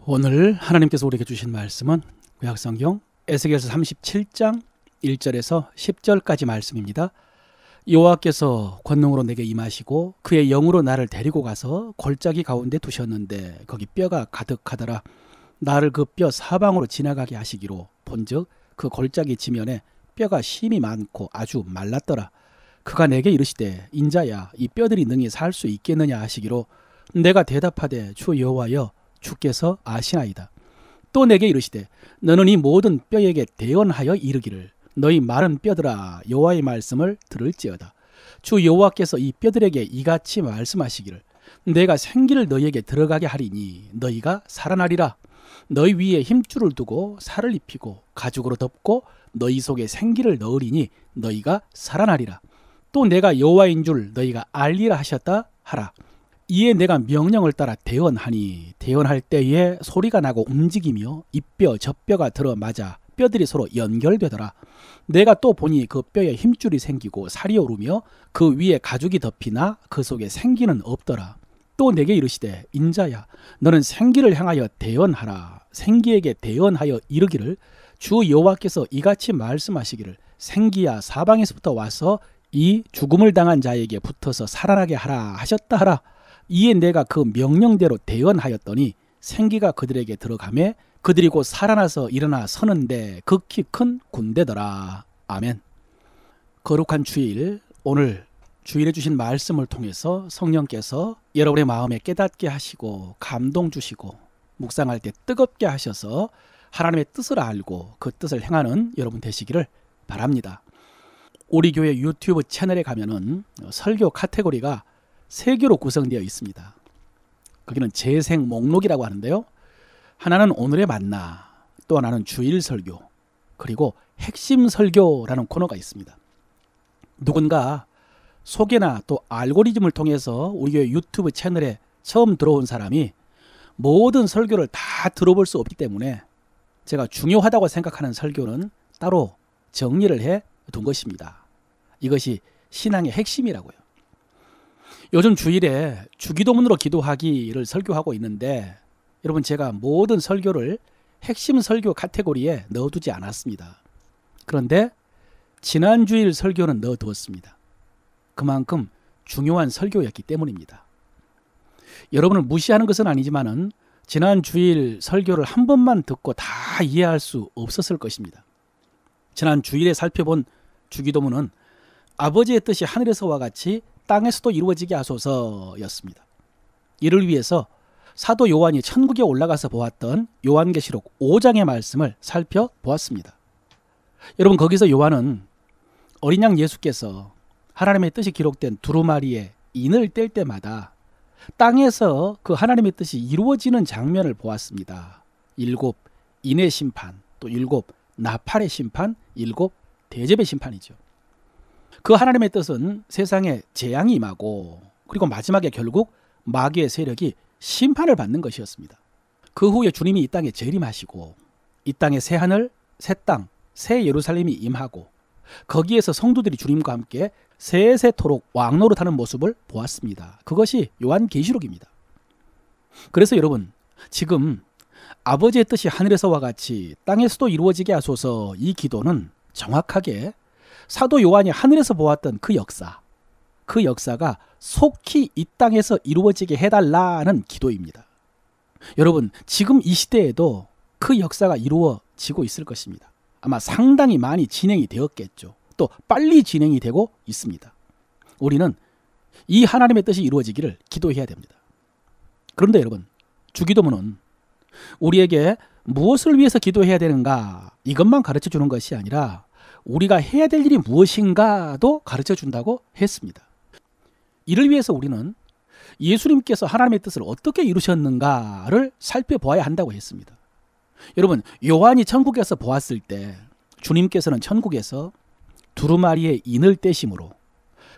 오늘 하나님께서 우리에게 주신 말씀은 구약성경 에스겔서 37장 1절에서 10절까지 말씀입니다. 여호와께서 권능으로 내게 임하시고 그의 영으로 나를 데리고 가서 골짜기 가운데 두셨는데 거기 뼈가 가득하더라. 나를 그 뼈 사방으로 지나가게 하시기로 본즉 그 골짜기 지면에 뼈가 심이 많고 아주 말랐더라. 그가 내게 이르시되 인자야 이 뼈들이 능히 살 수 있겠느냐 하시기로 내가 대답하되 주 여호와여 주께서 아시나이다. 또 내게 이르시되 너는 이 모든 뼈에게 대언하여 이르기를 너희 마른 뼈들아 여호와의 말씀을 들을지어다. 주 여호와께서 이 뼈들에게 이같이 말씀하시기를 내가 생기를 너희에게 들어가게 하리니 너희가 살아나리라. 너희 위에 힘줄을 두고 살을 입히고 가죽으로 덮고 너희 속에 생기를 넣으리니 너희가 살아나리라. 또 내가 여호와인 줄 너희가 알리라 하셨다 하라. 이에 내가 명령을 따라 대언하니 대언할 때에 소리가 나고 움직이며 이 뼈 저 뼈가 들어맞아 뼈들이 서로 연결되더라. 내가 또 보니 그 뼈에 힘줄이 생기고 살이 오르며 그 위에 가죽이 덮이나 그 속에 생기는 없더라. 또 내게 이르시되 인자야 너는 생기를 향하여 대언하라. 생기에게 대언하여 이르기를 주 여호와께서 이같이 말씀하시기를 생기야 사방에서부터 와서 이 죽음을 당한 자에게 붙어서 살아나게 하라 하셨다 하라. 이에 내가 그 명령대로 대언하였더니 생기가 그들에게 들어가매 그들이 곧 살아나서 일어나 서는데 극히 큰 군대더라. 아멘. 거룩한 주일, 오늘 주일에 주신 말씀을 통해서 성령께서 여러분의 마음에 깨닫게 하시고 감동 주시고 묵상할 때 뜨겁게 하셔서 하나님의 뜻을 알고 그 뜻을 행하는 여러분 되시기를 바랍니다. 우리 교회 유튜브 채널에 가면은 설교 카테고리가 3개로 구성되어 있습니다. 거기는 재생 목록이라고 하는데요. 하나는 오늘의 만나, 또 하나는 주일 설교, 그리고 핵심 설교라는 코너가 있습니다. 누군가 소개나 또 알고리즘을 통해서 우리 교회 유튜브 채널에 처음 들어온 사람이 모든 설교를 다 들어볼 수 없기 때문에 제가 중요하다고 생각하는 설교는 따로 정리를 해 둔 것입니다. 이것이 신앙의 핵심이라고요. 요즘 주일에 주기도문으로 기도하기를 설교하고 있는데 여러분 제가 모든 설교를 핵심 설교 카테고리에 넣어두지 않았습니다. 그런데 지난 주일 설교는 넣어두었습니다. 그만큼 중요한 설교였기 때문입니다. 여러분을 무시하는 것은 아니지만은 지난 주일 설교를 한 번만 듣고 다 이해할 수 없었을 것입니다. 지난 주일에 살펴본 주기도문은 아버지의 뜻이 하늘에서와 같이 땅에서도 이루어지게 하소서였습니다. 이를 위해서 사도 요한이 천국에 올라가서 보았던 요한계시록 5장의 말씀을 살펴보았습니다. 여러분 거기서 요한은 어린 양 예수께서 하나님의 뜻이 기록된 두루마리에 인을 뗄 때마다 땅에서 그 하나님의 뜻이 이루어지는 장면을 보았습니다. 7 인의 심판, 또 7 나팔의 심판, 7 대접의 심판이죠. 그 하나님의 뜻은 세상에 재앙이 임하고 그리고 마지막에 결국 마귀의 세력이 심판을 받는 것이었습니다. 그 후에 주님이 이 땅에 재림하시고 이 땅에 새 하늘, 새 땅, 새 예루살렘이 임하고 거기에서 성도들이 주님과 함께 세세토록 왕노릇하는 모습을 보았습니다. 그것이 요한계시록입니다. 그래서 여러분 지금 아버지의 뜻이 하늘에서와 같이 땅에서도 이루어지게 하소서 이 기도는 정확하게 사도 요한이 하늘에서 보았던 그 역사가 속히 이 땅에서 이루어지게 해달라는 기도입니다. 여러분 지금 이 시대에도 그 역사가 이루어지고 있을 것입니다. 아마 상당히 많이 진행이 되었겠죠. 또 빨리 진행이 되고 있습니다. 우리는 이 하나님의 뜻이 이루어지기를 기도해야 됩니다. 그런데 여러분 주기도문은 우리에게 무엇을 위해서 기도해야 되는가 이것만 가르쳐 주는 것이 아니라 우리가 해야 될 일이 무엇인가도 가르쳐 준다고 했습니다. 이를 위해서 우리는 예수님께서 하나님의 뜻을 어떻게 이루셨는가를 살펴보아야 한다고 했습니다. 여러분 요한이 천국에서 보았을 때 주님께서는 천국에서 두루마리의 인을 떼심으로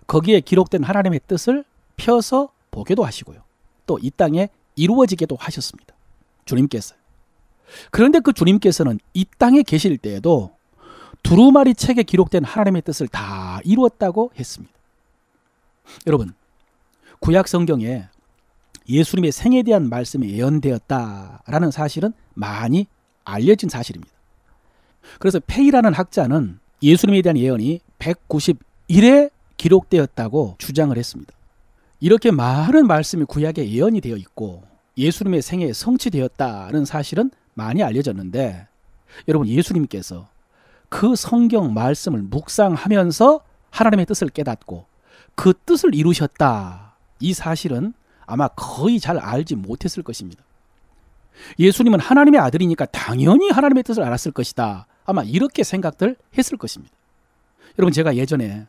거기에 기록된 하나님의 뜻을 펴서 보게도 하시고요. 또 이 땅에 이루어지게도 하셨습니다. 주님께서. 그런데 그 주님께서는 이 땅에 계실 때에도 두루마리 책에 기록된 하나님의 뜻을 다 이루었다고 했습니다. 여러분 구약 성경에 예수님의 생에 대한 말씀이 예언되었다라는 사실은 많이 알려진 사실입니다. 그래서 페이라는 학자는 예수님에 대한 예언이 191에 기록되었다고 주장을 했습니다. 이렇게 많은 말씀이 구약에 예언이 되어 있고 예수님의 생애에 성취되었다는 사실은 많이 알려졌는데, 여러분, 예수님께서 그 성경 말씀을 묵상하면서 하나님의 뜻을 깨닫고 그 뜻을 이루셨다, 이 사실은 아마 거의 잘 알지 못했을 것입니다. 예수님은 하나님의 아들이니까 당연히 하나님의 뜻을 알았을 것이다, 아마 이렇게 생각들 했을 것입니다. 여러분, 제가 예전에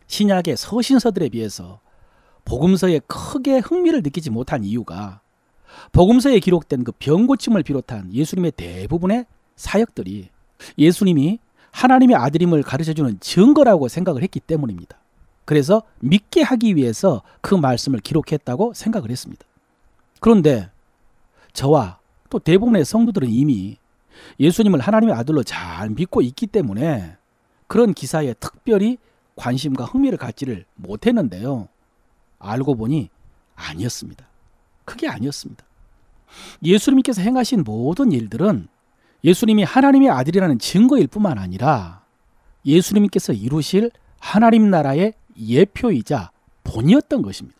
신약의 서신서들에 비해서 복음서에 크게 흥미를 느끼지 못한 이유가, 복음서에 기록된 그 병고침을 비롯한 예수님의 대부분의 사역들이 예수님이 하나님의 아들임을 가르쳐주는 증거라고 생각을 했기 때문입니다. 그래서 믿게 하기 위해서 그 말씀을 기록했다고 생각을 했습니다. 그런데 저와 또 대부분의 성도들은 이미 예수님을 하나님의 아들로 잘 믿고 있기 때문에 그런 기사에 특별히 관심과 흥미를 갖지를 못했는데요. 알고 보니 아니었습니다. 그게 아니었습니다. 예수님께서 행하신 모든 일들은 예수님이 하나님의 아들이라는 증거일 뿐만 아니라 예수님께서 이루실 하나님 나라의 예표이자 본이었던 것입니다.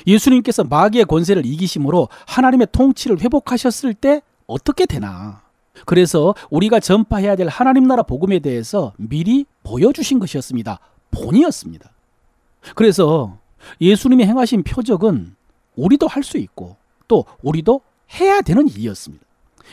예수님께서 마귀의 권세를 이기심으로 하나님의 통치를 회복하셨을 때 어떻게 되나? 그래서 우리가 전파해야 될 하나님 나라 복음에 대해서 미리 보여주신 것이었습니다. 본이었습니다. 그래서 예수님이 행하신 표적은 우리도 할 수 있고 또 우리도 해야 되는 일이었습니다.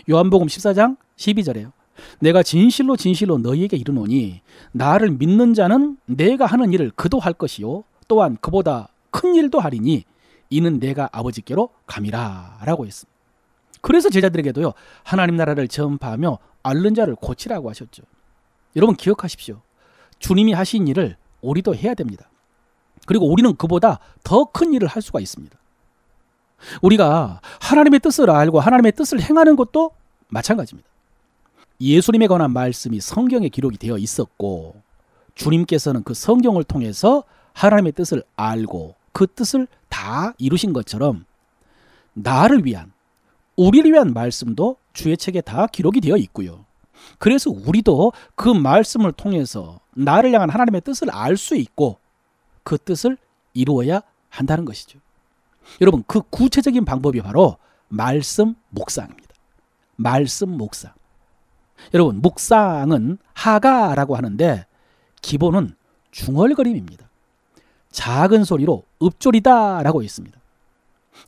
요한복음 14장 12절에요. 내가 진실로 진실로 너희에게 이르노니 나를 믿는 자는 내가 하는 일을 그도 할 것이요 또한 그보다 큰 일도 하리니 이는 내가 아버지께로 감이라 라고 했습니다. 그래서 제자들에게도요, 하나님 나라를 전파하며 앓는 자를 고치라고 하셨죠. 여러분, 기억하십시오. 주님이 하신 일을 우리도 해야 됩니다. 그리고 우리는 그보다 더 큰 일을 할 수가 있습니다. 우리가 하나님의 뜻을 알고 하나님의 뜻을 행하는 것도 마찬가지입니다. 예수님에 관한 말씀이 성경에 기록이 되어 있었고 주님께서는 그 성경을 통해서 하나님의 뜻을 알고 그 뜻을 다 이루신 것처럼 나를 위한, 우리를 위한 말씀도 주의 책에 다 기록이 되어 있고요. 그래서 우리도 그 말씀을 통해서 나를 향한 하나님의 뜻을 알 수 있고 그 뜻을 이루어야 한다는 것이죠. 여러분, 그 구체적인 방법이 바로 말씀 묵상입니다. 말씀 묵상. 여러분, 묵상은 하가라고 하는데 기본은 중얼거림입니다. 작은 소리로 읊조리다라고 있습니다.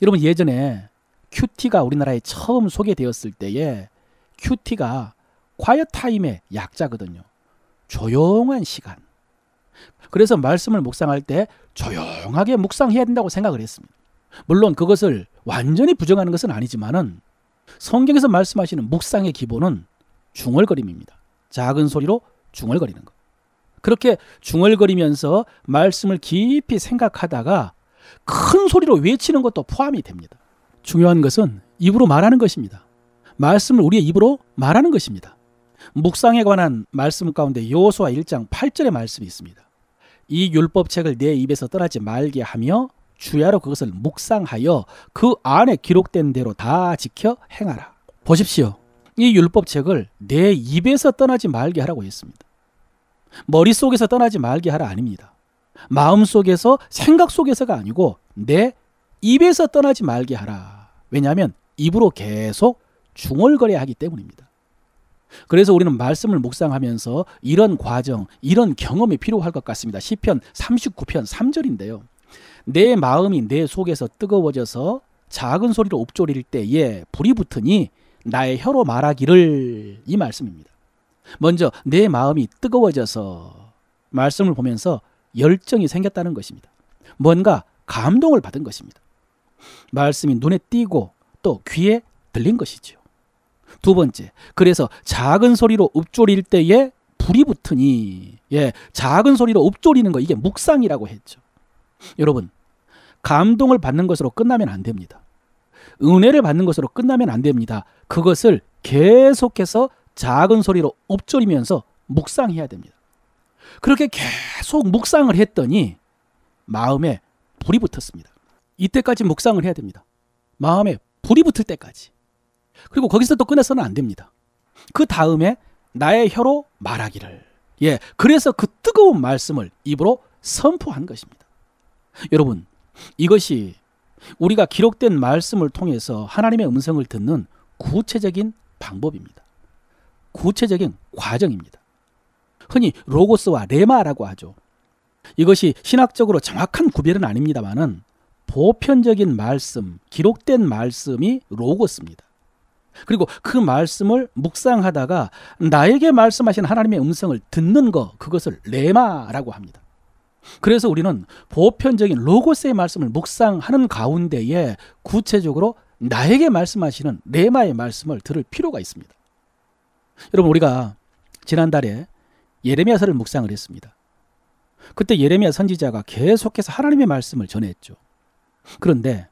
여러분, 예전에 큐티가 우리나라에 처음 소개되었을 때에 큐티가 quiet time의 약자거든요. 조용한 시간. 그래서 말씀을 묵상할 때 조용하게 묵상해야 된다고 생각을 했습니다. 물론 그것을 완전히 부정하는 것은 아니지만은 성경에서 말씀하시는 묵상의 기본은 중얼거림입니다. 작은 소리로 중얼거리는 것. 그렇게 중얼거리면서 말씀을 깊이 생각하다가 큰 소리로 외치는 것도 포함이 됩니다. 중요한 것은 입으로 말하는 것입니다. 말씀을 우리의 입으로 말하는 것입니다. 묵상에 관한 말씀 가운데 여호수아 1장 8절의 말씀이 있습니다. 이 율법책을 내 입에서 떠나지 말게 하며 주야로 그것을 묵상하여 그 안에 기록된 대로 다 지켜 행하라. 보십시오. 이 율법책을 내 입에서 떠나지 말게 하라고 했습니다. 머릿속에서 떠나지 말게 하라 아닙니다. 마음속에서, 생각 속에서가 아니고 내 입에서 떠나지 말게 하라. 왜냐하면 입으로 계속 중얼거려야 하기 때문입니다. 그래서 우리는 말씀을 묵상하면서 이런 과정, 이런 경험이 필요할 것 같습니다. 시편 39편 3절인데요. 내 마음이 내 속에서 뜨거워져서 작은 소리로 읊조릴 때에 불이 붙으니 나의 혀로 말하기를, 이 말씀입니다. 먼저 내 마음이 뜨거워져서 말씀을 보면서 열정이 생겼다는 것입니다. 뭔가 감동을 받은 것입니다. 말씀이 눈에 띄고 또 귀에 들린 것이죠. 두 번째, 그래서 작은 소리로 읊조릴 때에 불이 붙으니, 작은 소리로 읊조리는 거, 이게 묵상이라고 했죠. 여러분, 감동을 받는 것으로 끝나면 안 됩니다. 은혜를 받는 것으로 끝나면 안 됩니다. 그것을 계속해서 작은 소리로 읊조리면서 묵상해야 됩니다. 그렇게 계속 묵상을 했더니 마음에 불이 붙었습니다. 이때까지 묵상을 해야 됩니다. 마음에 불이 붙을 때까지. 그리고 거기서 또 끝내서는 안 됩니다. 그 다음에 나의 혀로 말하기를. 그래서 그 뜨거운 말씀을 입으로 선포한 것입니다. 여러분, 이것이 우리가 기록된 말씀을 통해서 하나님의 음성을 듣는 구체적인 방법입니다. 구체적인 과정입니다. 흔히 로고스와 레마라고 하죠. 이것이 신학적으로 정확한 구별은 아닙니다만은 보편적인 말씀, 기록된 말씀이 로고스입니다. 그리고 그 말씀을 묵상하다가 나에게 말씀하신 하나님의 음성을 듣는 것, 그것을 레마라고 합니다. 그래서 우리는 보편적인 로고스의 말씀을 묵상하는 가운데에 구체적으로 나에게 말씀하시는 레마의 말씀을 들을 필요가 있습니다. 여러분, 우리가 지난달에 예레미야서를 묵상을 했습니다. 그때 예레미야 선지자가 계속해서 하나님의 말씀을 전했죠. 그런데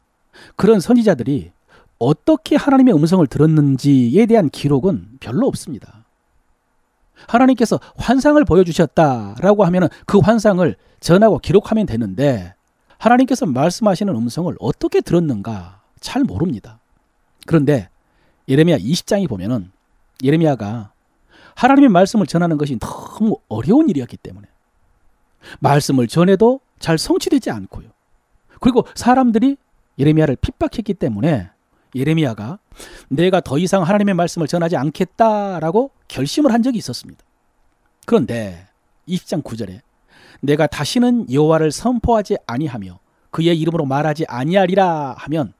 그런 선지자들이 어떻게 하나님의 음성을 들었는지에 대한 기록은 별로 없습니다. 하나님께서 환상을 보여주셨다라고 하면 그 환상을 전하고 기록하면 되는데 하나님께서 말씀하시는 음성을 어떻게 들었는가 잘 모릅니다. 그런데 예레미야 20장에 보면은 예레미야가 하나님의 말씀을 전하는 것이 너무 어려운 일이었기 때문에 말씀을 전해도 잘 성취되지 않고요. 그리고 사람들이 예레미야를 핍박했기 때문에 예레미야가 내가 더 이상 하나님의 말씀을 전하지 않겠다라고 결심을 한 적이 있었습니다. 그런데 20장 9절에 내가 다시는 여호와를 선포하지 아니하며 그의 이름으로 말하지 아니하리라 하면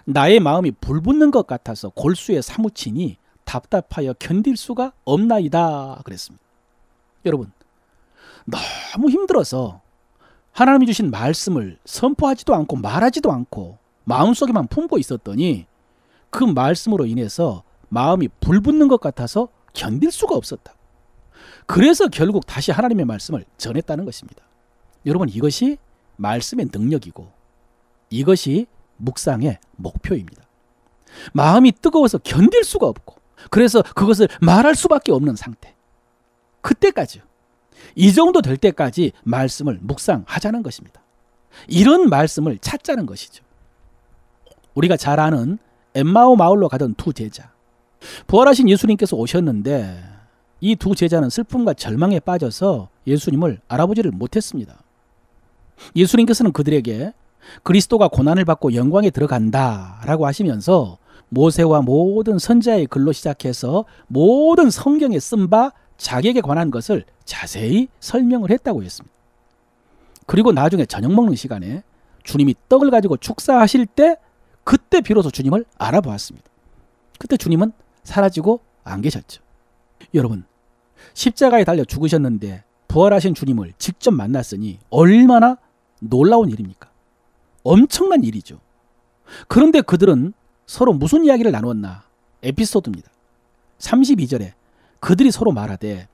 나의 마음이 불붙는 것 같아서 골수에 사무치니 답답하여 견딜 수가 없나이다 그랬습니다. 여러분, 너무 힘들어서 하나님이 주신 말씀을 선포하지도 않고 말하지도 않고 마음속에만 품고 있었더니 그 말씀으로 인해서 마음이 불붙는 것 같아서 견딜 수가 없었다. 그래서 결국 다시 하나님의 말씀을 전했다는 것입니다. 여러분, 이것이 말씀의 능력이고 이것이 묵상의 목표입니다. 마음이 뜨거워서 견딜 수가 없고 그래서 그것을 말할 수밖에 없는 상태. 그때까지요. 이 정도 될 때까지 말씀을 묵상하자는 것입니다. 이런 말씀을 찾자는 것이죠. 우리가 잘 아는 엠마오 마을로 가던 두 제자. 부활하신 예수님께서 오셨는데 이 두 제자는 슬픔과 절망에 빠져서 예수님을 알아보지를 못했습니다. 예수님께서는 그들에게 그리스도가 고난을 받고 영광에 들어간다라고 하시면서 모세와 모든 선지자의 글로 시작해서 모든 성경에 쓴 바 자기에게 관한 것을 자세히 설명을 했다고 했습니다. 그리고 나중에 저녁 먹는 시간에 주님이 떡을 가지고 축사하실 때 그때 비로소 주님을 알아보았습니다. 그때 주님은 사라지고 안 계셨죠. 여러분, 십자가에 달려 죽으셨는데 부활하신 주님을 직접 만났으니 얼마나 놀라운 일입니까? 엄청난 일이죠. 그런데 그들은 서로 무슨 이야기를 나누었나? 에피소드입니다. 32절에 그들이 서로 말하되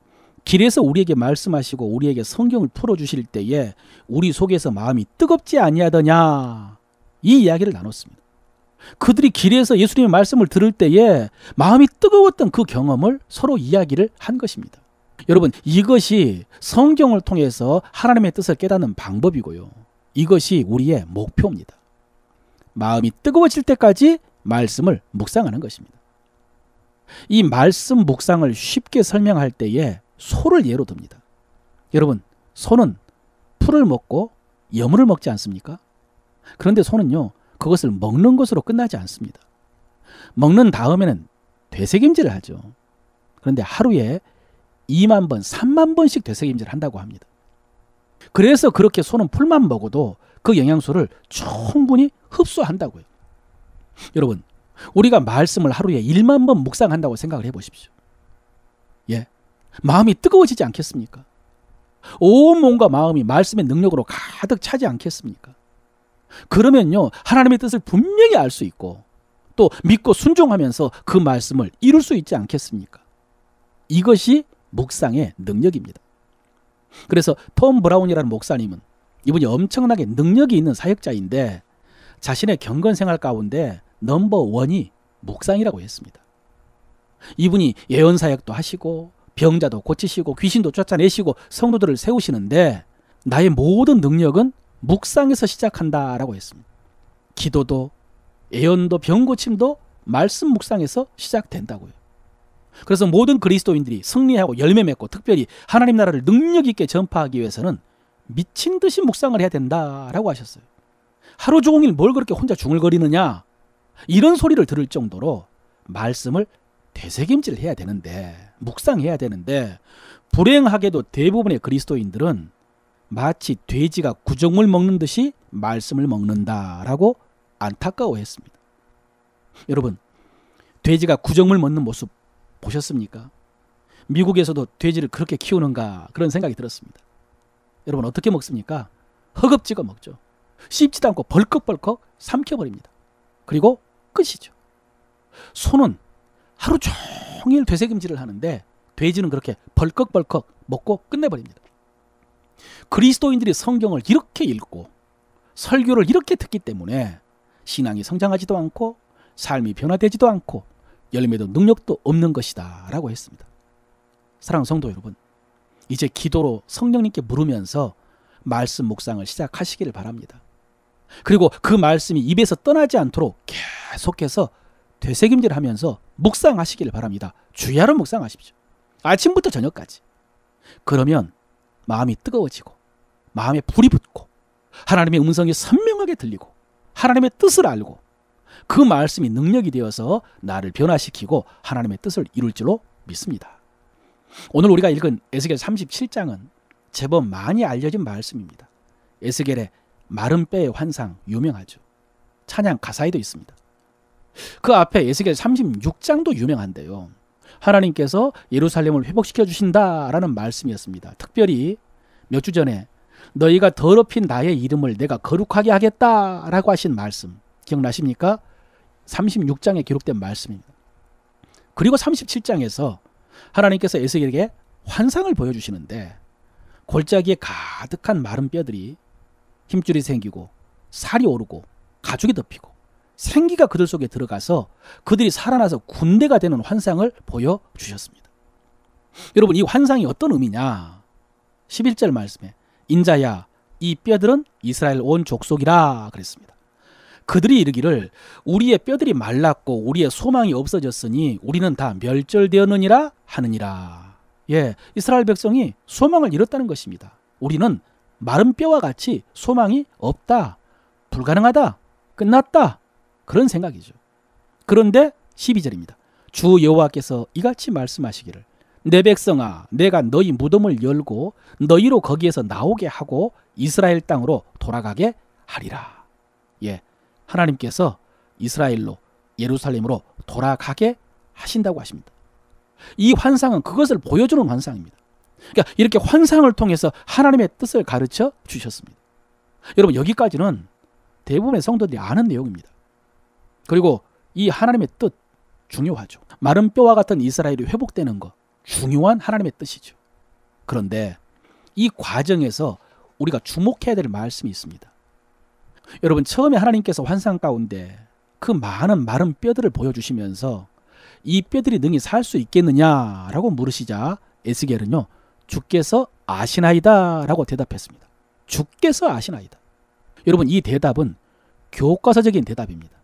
길에서 우리에게 말씀하시고 우리에게 성경을 풀어주실 때에 우리 속에서 마음이 뜨겁지 아니하더냐? 이 이야기를 나눴습니다. 그들이 길에서 예수님의 말씀을 들을 때에 마음이 뜨거웠던 그 경험을 서로 이야기를 한 것입니다. 여러분, 이것이 성경을 통해서 하나님의 뜻을 깨닫는 방법이고요. 이것이 우리의 목표입니다. 마음이 뜨거워질 때까지 말씀을 묵상하는 것입니다. 이 말씀 묵상을 쉽게 설명할 때에 소를 예로 듭니다. 여러분, 소는 풀을 먹고 여물을 먹지 않습니까? 그런데 소는요, 그것을 먹는 것으로 끝나지 않습니다. 먹는 다음에는 되새김질을 하죠. 그런데 하루에 2만 번, 3만 번씩 되새김질을 한다고 합니다. 그래서 그렇게 소는 풀만 먹어도 그 영양소를 충분히 흡수한다고요. 여러분, 우리가 말씀을 하루에 1만 번 묵상한다고 생각을 해보십시오. 마음이 뜨거워지지 않겠습니까? 온 몸과 마음이 말씀의 능력으로 가득 차지 않겠습니까? 그러면요, 하나님의 뜻을 분명히 알 수 있고 또 믿고 순종하면서 그 말씀을 이룰 수 있지 않겠습니까? 이것이 묵상의 능력입니다. 그래서 톰 브라운이라는 목사님은 이분이 엄청나게 능력이 있는 사역자인데 자신의 경건 생활 가운데 넘버 원이 묵상이라고 했습니다. 이분이 예언 사역도 하시고 병자도 고치시고 귀신도 쫓아내시고 성도들을 세우시는데 나의 모든 능력은 묵상에서 시작한다라고 했습니다. 기도도 예언도 병고침도 말씀 묵상에서 시작된다고요. 그래서 모든 그리스도인들이 승리하고 열매 맺고 특별히 하나님 나라를 능력 있게 전파하기 위해서는 미친 듯이 묵상을 해야 된다라고 하셨어요. 하루 종일 뭘 그렇게 혼자 중얼거리느냐, 이런 소리를 들을 정도로 말씀을 되새김질해야 되는데, 묵상해야 되는데, 불행하게도 대부분의 그리스도인들은 마치 돼지가 구정물 먹는 듯이 말씀을 먹는다라고 안타까워했습니다. 여러분, 돼지가 구정물 먹는 모습 보셨습니까? 미국에서도 돼지를 그렇게 키우는가 그런 생각이 들었습니다. 여러분, 어떻게 먹습니까? 허겁지겁 먹죠. 씹지도 않고 벌컥벌컥 삼켜버립니다. 그리고 끝이죠. 소는 하루 종일 되새김질을 하는데 돼지는 그렇게 벌컥벌컥 먹고 끝내버립니다. 그리스도인들이 성경을 이렇게 읽고 설교를 이렇게 듣기 때문에 신앙이 성장하지도 않고 삶이 변화되지도 않고 열매도 능력도 없는 것이다 라고 했습니다. 사랑하는 성도 여러분, 이제 기도로 성령님께 물으면서 말씀 묵상을 시작하시기를 바랍니다. 그리고 그 말씀이 입에서 떠나지 않도록 계속해서 되새김질하면서 묵상하시기를 바랍니다. 주야로 묵상하십시오. 아침부터 저녁까지. 그러면 마음이 뜨거워지고 마음에 불이 붙고 하나님의 음성이 선명하게 들리고 하나님의 뜻을 알고 그 말씀이 능력이 되어서 나를 변화시키고 하나님의 뜻을 이룰 줄로 믿습니다. 오늘 우리가 읽은 에스겔 37장은 제법 많이 알려진 말씀입니다. 에스겔의 마른 뼈의 환상 유명하죠. 찬양 가사에도 있습니다. 그 앞에 에스겔 36장도 유명한데요. 하나님께서 예루살렘을 회복시켜 주신다라는 말씀이었습니다. 특별히 몇 주 전에 너희가 더럽힌 나의 이름을 내가 거룩하게 하겠다라고 하신 말씀 기억나십니까? 36장에 기록된 말씀입니다. 그리고 37장에서 하나님께서 에스겔에게 환상을 보여주시는데 골짜기에 가득한 마른 뼈들이 힘줄이 생기고 살이 오르고 가죽이 덮이고 생기가 그들 속에 들어가서 그들이 살아나서 군대가 되는 환상을 보여주셨습니다. 여러분, 이 환상이 어떤 의미냐? 11절 말씀에 인자야 이 뼈들은 이스라엘 온 족속이라 그랬습니다. 그들이 이르기를 우리의 뼈들이 말랐고 우리의 소망이 없어졌으니 우리는 다 멸절되었느니라 하느니라. 예, 이스라엘 백성이 소망을 잃었다는 것입니다. 우리는 마른 뼈와 같이 소망이 없다, 불가능하다, 끝났다, 그런 생각이죠. 그런데 12절입니다. 주 여호와께서 이같이 말씀하시기를 내 백성아 내가 너희 무덤을 열고 너희로 거기에서 나오게 하고 이스라엘 땅으로 돌아가게 하리라. 예, 하나님께서 이스라엘로 예루살렘으로 돌아가게 하신다고 하십니다. 이 환상은 그것을 보여주는 환상입니다. 그러니까 이렇게 환상을 통해서 하나님의 뜻을 가르쳐 주셨습니다. 여러분, 여기까지는 대부분의 성도들이 아는 내용입니다. 그리고 이 하나님의 뜻 중요하죠. 마른 뼈와 같은 이스라엘이 회복되는 것 중요한 하나님의 뜻이죠. 그런데 이 과정에서 우리가 주목해야 될 말씀이 있습니다. 여러분, 처음에 하나님께서 환상 가운데 그 많은 마른 뼈들을 보여주시면서 이 뼈들이 능히 살 수 있겠느냐라고 물으시자 에스겔은요, 주께서 아시나이다 라고 대답했습니다. 주께서 아시나이다. 여러분, 이 대답은 교과서적인 대답입니다.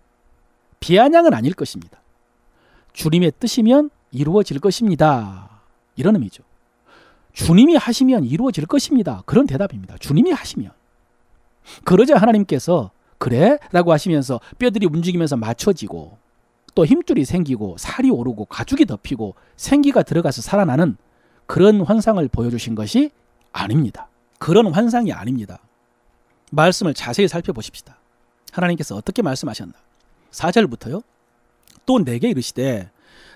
비아냥은 아닐 것입니다. 주님의 뜻이면 이루어질 것입니다. 이런 의미죠. 주님이 하시면 이루어질 것입니다. 그런 대답입니다. 주님이 하시면. 그러자 하나님께서 그래? 라고 하시면서 뼈들이 움직이면서 맞춰지고 또 힘줄이 생기고 살이 오르고 가죽이 덮이고 생기가 들어가서 살아나는 그런 환상을 보여주신 것이 아닙니다. 그런 환상이 아닙니다. 말씀을 자세히 살펴보십시다. 하나님께서 어떻게 말씀하셨나? 4절부터요. 또 내게 이르시되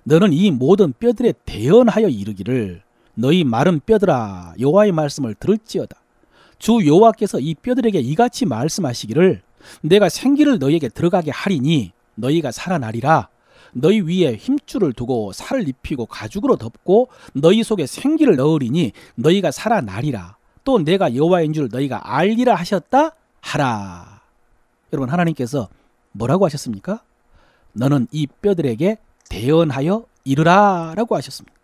너는 이 모든 뼈들에 대언하여 이르기를 너희 마른 뼈들아 여호와의 말씀을 들을지어다. 주 여호와께서 이 뼈들에게 이같이 말씀하시기를 내가 생기를 너희에게 들어가게 하리니 너희가 살아나리라. 너희 위에 힘줄을 두고 살을 입히고 가죽으로 덮고 너희 속에 생기를 넣으리니 너희가 살아나리라. 또 내가 여호와인 줄 너희가 알리라 하셨다 하라. 여러분, 하나님께서 뭐라고 하셨습니까? 너는 이 뼈들에게 대언하여 이르라 라고 하셨습니다.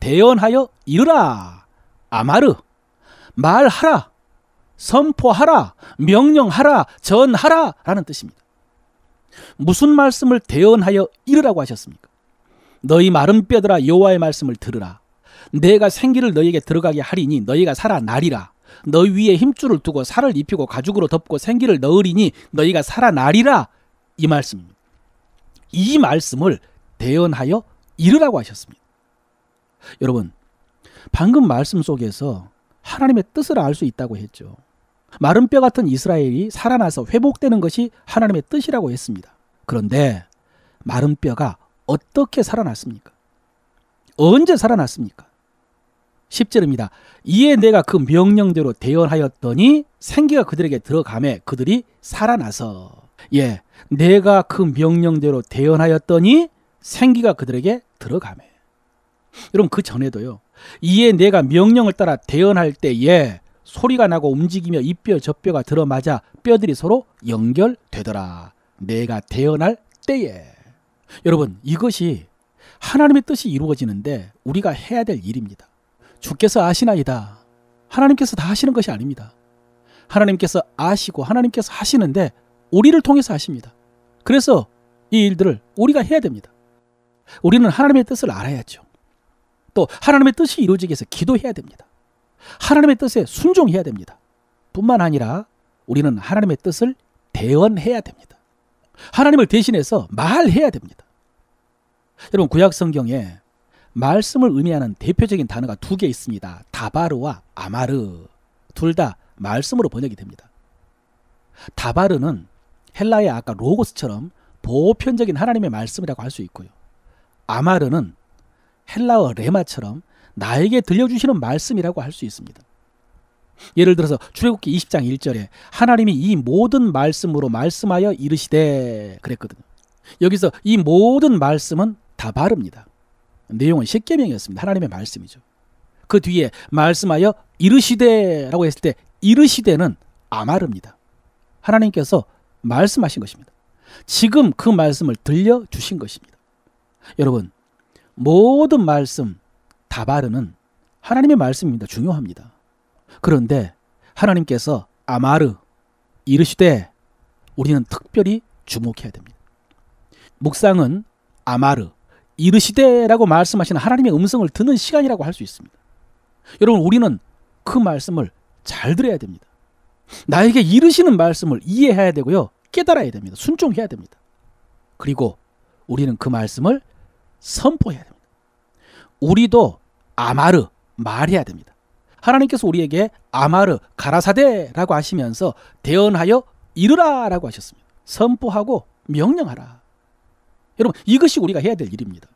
대언하여 이르라. 아마르. 말하라. 선포하라. 명령하라. 전하라 라는 뜻입니다. 무슨 말씀을 대언하여 이르라고 하셨습니까? 너희 마른 뼈들아 여호와의 말씀을 들으라. 내가 생기를 너희에게 들어가게 하리니 너희가 살아나리라. 너희 위에 힘줄을 두고 살을 입히고 가죽으로 덮고 생기를 넣으리니 너희가 살아나리라. 이 말씀입니다. 이 말씀을 대언하여 이르라고 하셨습니다. 여러분, 방금 말씀 속에서 하나님의 뜻을 알 수 있다고 했죠. 마른 뼈 같은 이스라엘이 살아나서 회복되는 것이 하나님의 뜻이라고 했습니다. 그런데 마른 뼈가 어떻게 살아났습니까? 언제 살아났습니까? 10절입니다. 이에 내가 그 명령대로 대언하였더니 생기가 그들에게 들어가매 그들이 살아나서. 예, 내가 그 명령대로 대언하였더니 생기가 그들에게 들어가매. 여러분, 그 전에도요. 이에 내가 명령을 따라 대언할 때에 소리가 나고 움직이며 이 뼈 저 뼈가 들어맞아 뼈들이 서로 연결되더라. 내가 대언할 때에. 여러분, 이것이 하나님의 뜻이 이루어지는데 우리가 해야 될 일입니다. 주께서 아시나이다. 하나님께서 다 하시는 것이 아닙니다. 하나님께서 아시고 하나님께서 하시는데 우리를 통해서 하십니다. 그래서 이 일들을 우리가 해야 됩니다. 우리는 하나님의 뜻을 알아야죠. 또 하나님의 뜻이 이루어지기 위해서 기도해야 됩니다. 하나님의 뜻에 순종해야 됩니다. 뿐만 아니라 우리는 하나님의 뜻을 대언해야 됩니다. 하나님을 대신해서 말해야 됩니다. 여러분, 구약 성경에 말씀을 의미하는 대표적인 단어가 두 개 있습니다. 다바르와 아마르. 둘 다 말씀으로 번역이 됩니다. 다바르는 헬라의 아까 로고스처럼 보편적인 하나님의 말씀이라고 할 수 있고요. 아마르는 헬라어 레마처럼 나에게 들려주시는 말씀이라고 할 수 있습니다. 예를 들어서 출애굽기 20장 1절에 하나님이 이 모든 말씀으로 말씀하여 이르시되 그랬거든요. 여기서 이 모든 말씀은 다바르입니다. 내용은 십계명이었습니다. 하나님의 말씀이죠. 그 뒤에 말씀하여 이르시되라고 했을 때 이르시되는 아마르입니다. 하나님께서 말씀하신 것입니다. 지금 그 말씀을 들려주신 것입니다. 여러분, 모든 말씀 다바르는 하나님의 말씀입니다. 중요합니다. 그런데 하나님께서 아마르 이르시되 우리는 특별히 주목해야 됩니다. 묵상은 아마르 이르시되라고 말씀하시는 하나님의 음성을 듣는 시간이라고 할 수 있습니다. 여러분, 우리는 그 말씀을 잘 들어야 됩니다. 나에게 이르시는 말씀을 이해해야 되고요. 깨달아야 됩니다. 순종해야 됩니다. 그리고 우리는 그 말씀을 선포해야 됩니다. 우리도 아마르 말해야 됩니다. 하나님께서 우리에게 아마르 가라사대라고 하시면서 대언하여 이르라라고 하셨습니다. 선포하고 명령하라. 여러분, 이것이 우리가 해야 될 일입니다.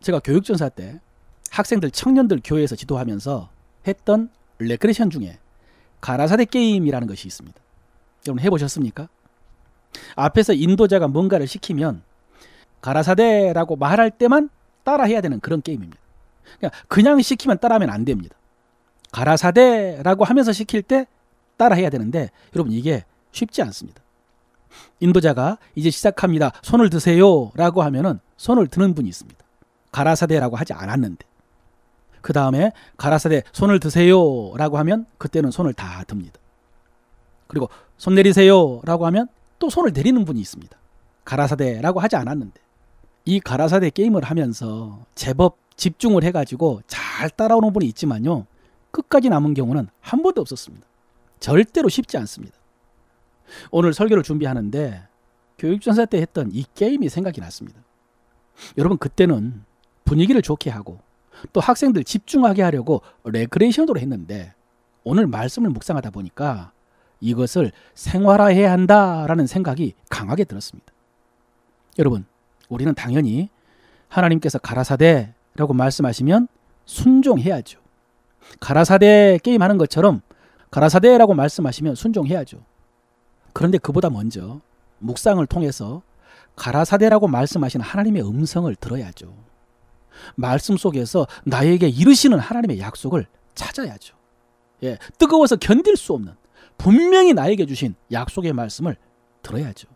제가 교육전사 때 학생들, 청년들 교회에서 지도하면서 했던 레크레이션 중에 가라사대 게임이라는 것이 있습니다. 여러분, 해보셨습니까? 앞에서 인도자가 뭔가를 시키면 가라사대라고 말할 때만 따라해야 되는 그런 게임입니다. 그냥 시키면 따라하면 안 됩니다. 가라사대라고 하면서 시킬 때 따라해야 되는데 여러분, 이게 쉽지 않습니다. 인도자가 이제 시작합니다. 손을 드세요 라고 하면은 손을 드는 분이 있습니다. 가라사대라고 하지 않았는데. 그 다음에 가라사대 손을 드세요 라고 하면 그때는 손을 다 듭니다. 그리고 손 내리세요 라고 하면 또 손을 내리는 분이 있습니다. 가라사대라고 하지 않았는데. 이 가라사대 게임을 하면서 제법 집중을 해가지고 잘 따라오는 분이 있지만요, 끝까지 남은 경우는 한 번도 없었습니다. 절대로 쉽지 않습니다. 오늘 설교를 준비하는데 교육전사 때 했던 이 게임이 생각이 났습니다. 여러분, 그때는 분위기를 좋게 하고 또 학생들 집중하게 하려고 레크레이션으로 했는데 오늘 말씀을 묵상하다 보니까 이것을 생활화해야 한다라는 생각이 강하게 들었습니다. 여러분, 우리는 당연히 하나님께서 가라사대라고 말씀하시면 순종해야죠. 가라사대 게임하는 것처럼 가라사대라고 말씀하시면 순종해야죠. 그런데 그보다 먼저 묵상을 통해서 가라사대라고 말씀하시는 하나님의 음성을 들어야죠. 말씀 속에서 나에게 이르시는 하나님의 약속을 찾아야죠. 예, 뜨거워서 견딜 수 없는 분명히 나에게 주신 약속의 말씀을 들어야죠.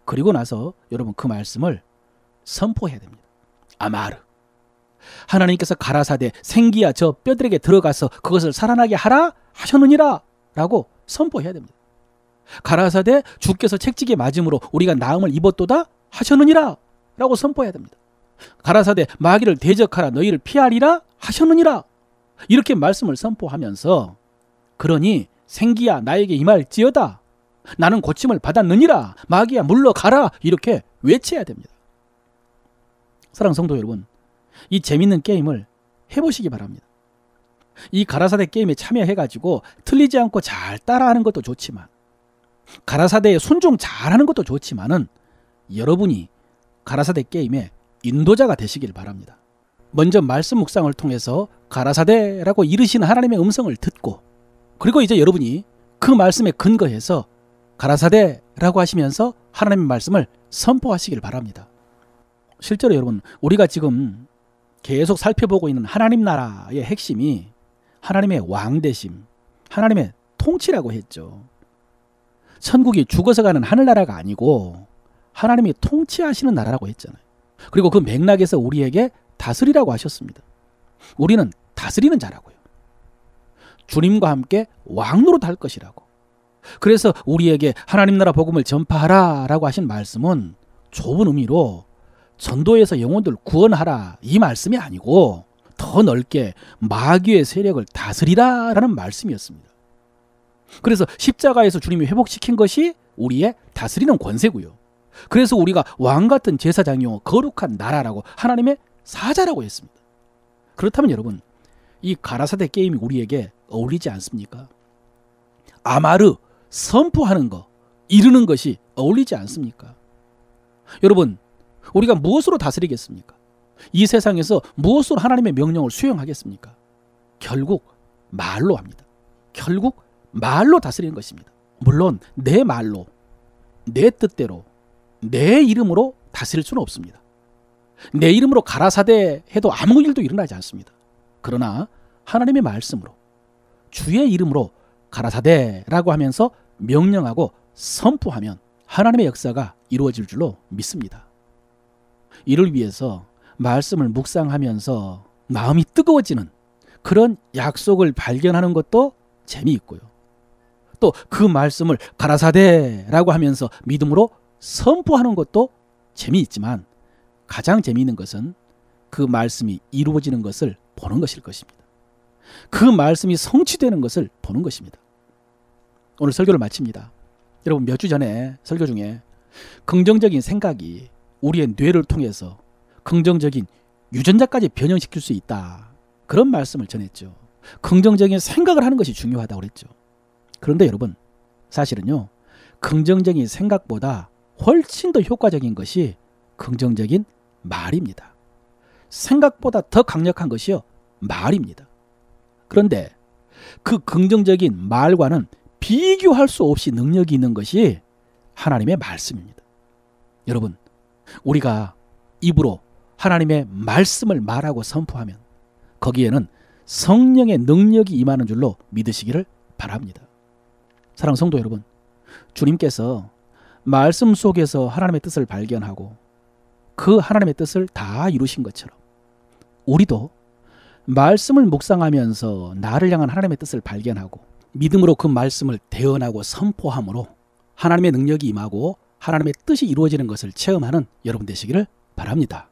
그리고 나서 여러분, 그 말씀을 선포해야 됩니다. 아마르. 하나님께서 가라사대 생기야 저 뼈들에게 들어가서 그것을 살아나게 하라 하셨느니라 라고 선포해야 됩니다. 가라사대 주께서 책찍에 맞음으로 우리가 나음을 입었도다 하셨느니라 라고 선포해야 됩니다. 가라사대 마귀를 대적하라 너희를 피하리라 하셨느니라 이렇게 말씀을 선포하면서 그러니 생기야 나에게 임할지어다 나는 고침을 받았느니라 마귀야 물러가라 이렇게 외쳐야 됩니다. 사랑하는 성도 여러분, 이 재밌는 게임을 해보시기 바랍니다. 이 가라사대 게임에 참여해가지고 틀리지 않고 잘 따라하는 것도 좋지만 가라사대에 순종 잘하는 것도 좋지만은 여러분이 가라사대 게임의 인도자가 되시길 바랍니다. 먼저 말씀 묵상을 통해서 가라사대라고 이르시는 하나님의 음성을 듣고 그리고 이제 여러분이 그 말씀에 근거해서 가라사대라고 하시면서 하나님의 말씀을 선포하시길 바랍니다. 실제로 여러분 우리가 지금 계속 살펴보고 있는 하나님 나라의 핵심이 하나님의 왕되심, 하나님의 통치라고 했죠. 천국이 죽어서 가는 하늘나라가 아니고 하나님이 통치하시는 나라라고 했잖아요. 그리고 그 맥락에서 우리에게 다스리라고 하셨습니다. 우리는 다스리는 자라고요. 주님과 함께 왕노릇 할 것이라고. 그래서 우리에게 하나님 나라 복음을 전파하라 라고 하신 말씀은 좁은 의미로 전도해서 영혼들 구원하라 이 말씀이 아니고 더 넓게 마귀의 세력을 다스리라 라는 말씀이었습니다. 그래서 십자가에서 주님이 회복시킨 것이 우리의 다스리는 권세고요. 그래서 우리가 왕같은 제사장이요 거룩한 나라라고 하나님의 사자라고 했습니다. 그렇다면 여러분 이 가라사대 게임이 우리에게 어울리지 않습니까? 아마르 선포하는 거 이루는 것이 어울리지 않습니까? 여러분 우리가 무엇으로 다스리겠습니까? 이 세상에서 무엇으로 하나님의 명령을 수행하겠습니까? 결국 말로 합니다. 결국 말로 다스리는 것입니다. 물론 내 말로 내 뜻대로 내 이름으로 다스릴 수는 없습니다. 내 이름으로 가라사대 해도 아무 일도 일어나지 않습니다. 그러나 하나님의 말씀으로 주의 이름으로 가라사대라고 하면서 명령하고 선포하면 하나님의 역사가 이루어질 줄로 믿습니다. 이를 위해서 말씀을 묵상하면서 마음이 뜨거워지는 그런 약속을 발견하는 것도 재미있고요. 또 그 말씀을 가라사대라고 하면서 믿음으로 선포하는 것도 재미있지만 가장 재미있는 것은 그 말씀이 이루어지는 것을 보는 것일 것입니다. 그 말씀이 성취되는 것을 보는 것입니다. 오늘 설교를 마칩니다. 여러분 몇 주 전에 설교 중에 긍정적인 생각이 우리의 뇌를 통해서 긍정적인 유전자까지 변형시킬 수 있다. 그런 말씀을 전했죠. 긍정적인 생각을 하는 것이 중요하다고 그랬죠. 그런데 여러분 사실은요. 긍정적인 생각보다 훨씬 더 효과적인 것이 긍정적인 말입니다. 생각보다 더 강력한 것이요. 말입니다. 그런데 그 긍정적인 말과는 비교할 수 없이 능력이 있는 것이 하나님의 말씀입니다. 여러분 우리가 입으로 하나님의 말씀을 말하고 선포하면 거기에는 성령의 능력이 임하는 줄로 믿으시기를 바랍니다. 사랑하는 성도 여러분, 주님께서 말씀 속에서 하나님의 뜻을 발견하고 그 하나님의 뜻을 다 이루신 것처럼 우리도 말씀을 묵상하면서 나를 향한 하나님의 뜻을 발견하고 믿음으로 그 말씀을 대언하고 선포함으로 하나님의 능력이 임하고 하나님의 뜻이 이루어지는 것을 체험하는 여러분 되시기를 바랍니다.